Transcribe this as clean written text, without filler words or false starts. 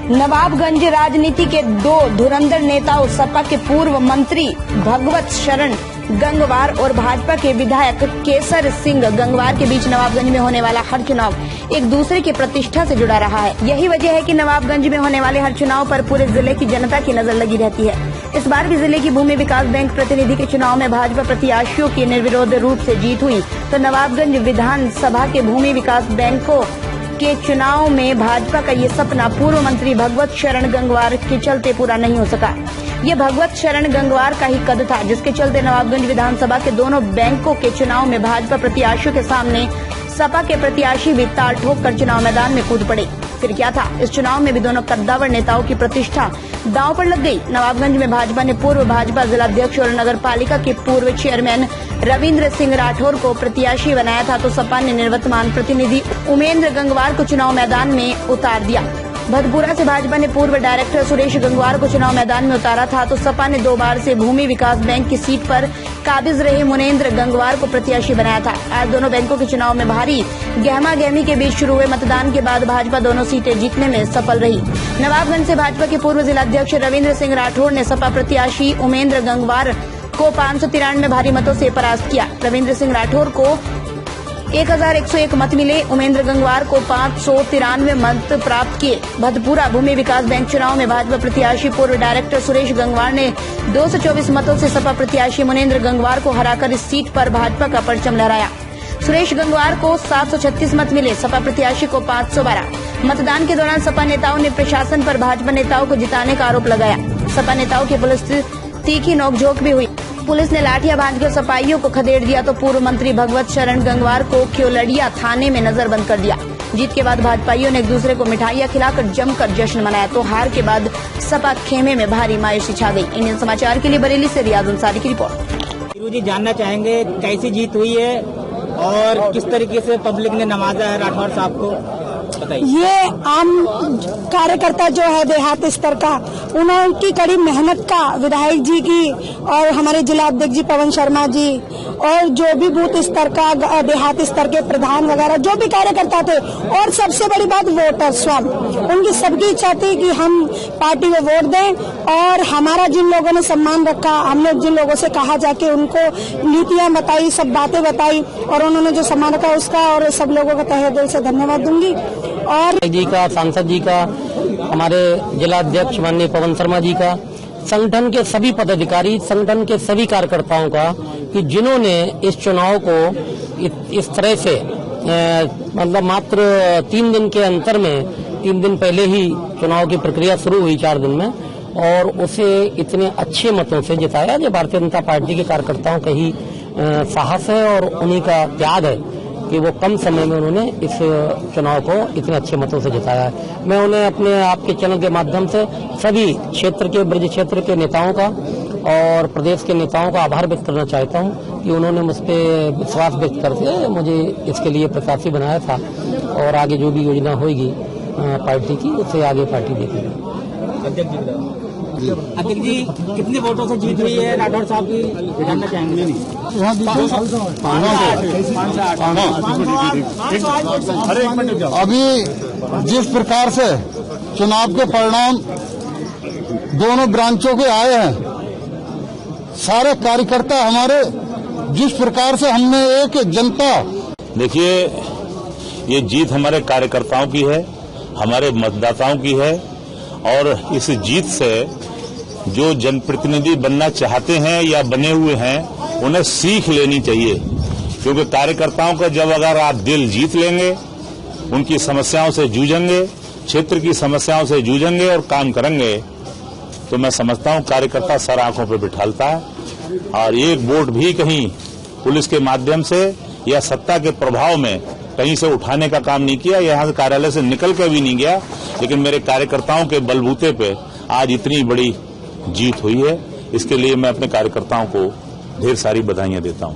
नवाबगंज राजनीति के दो धुरंधर नेताओं सपा के पूर्व मंत्री भगवत शरण गंगवार और भाजपा के विधायक केसर सिंह गंगवार के बीच नवाबगंज में होने वाला हर चुनाव एक दूसरे की प्रतिष्ठा से जुड़ा रहा है। यही वजह है कि नवाबगंज में होने वाले हर चुनाव पर पूरे जिले की जनता की नजर लगी रहती है। इस बार भी जिले की भूमि विकास बैंक प्रतिनिधि के चुनाव में भाजपा प्रत्याशियों की निर्विरोध रूप से जीत हुई, तो नवाबगंज विधानसभा के भूमि विकास बैंकों के चुनाव में भाजपा का ये सपना पूर्व मंत्री भगवत शरण गंगवार के चलते पूरा नहीं हो सका। ये भगवत शरण गंगवार का ही कद था जिसके चलते नवाबगंज विधानसभा के दोनों बैंकों के चुनाव में भाजपा प्रत्याशियों के सामने सपा के प्रत्याशी भी ताल ठोक कर चुनाव मैदान में कूद पड़े। फिर क्या था, इस चुनाव में भी दोनों कद्दावर नेताओं की प्रतिष्ठा दांव पर लग गई। नवाबगंज में भाजपा ने पूर्व भाजपा जिलाध्यक्ष और नगर पालिका के पूर्व चेयरमैन रविंद्र सिंह राठौर को प्रत्याशी बनाया था, तो सपा ने निवर्तमान प्रतिनिधि उमेंद्र गंगवार को चुनाव मैदान में उतार दिया। भदपुरा से भाजपा ने पूर्व डायरेक्टर सुरेश गंगवार को चुनाव मैदान में उतारा था, तो सपा ने 2 बार से भूमि विकास बैंक की सीट पर काबिज रहे मुनेंद्र गंगवार को प्रत्याशी बनाया था। आज दोनों बैंकों के चुनाव में भारी गहमा गहमी के बीच शुरू हुए मतदान के बाद भाजपा दोनों सीटें जीतने में सफल रही। नवाबगंज से भाजपा के पूर्व जिलाध्यक्ष रविंद्र सिंह राठौर ने सपा प्रत्याशी उमेंद्र गंगवार को 593 भारी मतों से परास्त किया। रविंद्र सिंह राठौर को 1101 मत मिले, उमेंद्र गंगवार को 593 मत प्राप्त किए। भदपुरा भूमि विकास बैंक चुनाव में भाजपा प्रत्याशी पूर्व डायरेक्टर सुरेश गंगवार ने 224 मतों से सपा प्रत्याशी मुनेंद्र गंगवार को हराकर इस सीट पर भाजपा का परचम लहराया। सुरेश गंगवार को 736 मत मिले, सपा प्रत्याशी को 512। मतदान के दौरान सपा नेताओं ने प्रशासन पर भाजपा नेताओं को जिताने का आरोप लगाया। सपा नेताओं की पुलिस तीखी नोकझोंक भी हुई। पुलिस ने लाठियां भांजकर सपाइयों को खदेड़ दिया, तो पूर्व मंत्री भगवत शरण गंगवार को क्योलड़िया थाने में नजरबंद कर दिया। जीत के बाद भाजपाइयों ने एक दूसरे को मिठाइयां खिलाकर जमकर जश्न मनाया, तो हार के बाद सपा खेमे में भारी मायूसी छा गई। इंडियन समाचार के लिए बरेली से रियाज अंसारी की रिपोर्ट। जी जानना चाहेंगे कैसी जीत हुई है और किस तरीके से पब्लिक ने नवाजा है राठौर साहब को, बताइए। ये आम कार्यकर्ता जो है देहात स्तर का, उनकी कड़ी मेहनत का विधायक जी की और हमारे जिला अध्यक्ष जी पवन शर्मा जी और जो भी बूथ स्तर का देहात स्तर के प्रधान वगैरह जो भी कार्यकर्ता थे, और सबसे बड़ी बात वोटर स्वयं, उनकी सबकी इच्छा थी कि हम पार्टी को वोट दें। और हमारा जिन लोगों ने सम्मान रखा, हमने जिन लोगों से कहा जाके उनको नीतियां बताई, सब बातें बताई और उन्होंने जो सम्मान रखा उसका और सब लोगों का तहे दिल से धन्यवाद दूंगी। और जी का, सांसद जी का, हमारे जिला अध्यक्ष माननीय पवन शर्मा जी का, संगठन के सभी पदाधिकारी, संगठन के सभी कार्यकर्ताओं का, कि जिन्होंने इस चुनाव को इस तरह से मतलब मात्र 3 दिन के अंतर में, 3 दिन पहले ही चुनाव की प्रक्रिया शुरू हुई 4 दिन में, और उसे इतने अच्छे मतों से जिताया। जो भारतीय जनता पार्टी के कार्यकर्ताओं का ही साहस है और उन्हीं का त्याग है कि वो कम समय में उन्होंने इस चुनाव को इतने अच्छे मतों से जिताया है। मैं उन्हें अपने आपके चैनल के माध्यम से सभी क्षेत्र के, ब्रज क्षेत्र के नेताओं का और प्रदेश के नेताओं का आभार व्यक्त करना चाहता हूं कि उन्होंने मुझ पर विश्वास व्यक्त करके मुझे इसके लिए प्रत्याशी बनाया था, और आगे जो भी योजना होगी पार्टी की, उससे आगे पार्टी देखेगी। अध्यक्ष जी कितने वोटों से जीत हुई है राठौर साहब की, जानना चाहेंगे। अभी जिस प्रकार से चुनाव के परिणाम दोनों ब्रांचों के आए हैं, सारे कार्यकर्ता हमारे जिस प्रकार से हमने एक जनता, देखिए ये जीत हमारे कार्यकर्ताओं की है, हमारे मतदाताओं की है, और इस जीत से जो जनप्रतिनिधि बनना चाहते हैं या बने हुए हैं उन्हें सीख लेनी चाहिए, क्योंकि कार्यकर्ताओं का जब अगर आप दिल जीत लेंगे, उनकी समस्याओं से जूझेंगे, क्षेत्र की समस्याओं से जूझेंगे और काम करेंगे, तो मैं समझता हूं कार्यकर्ता सर आंखों पर बिठालता है। और एक वोट भी कहीं पुलिस के माध्यम से या सत्ता के प्रभाव में कहीं से उठाने का काम नहीं किया, यहाँ से कार्यालय से निकल कर भी नहीं गया, लेकिन मेरे कार्यकर्ताओं के बलबूते पे आज इतनी बड़ी जीत हुई है। इसके लिए मैं अपने कार्यकर्ताओं को ढेर सारी बधाइयां देता हूं।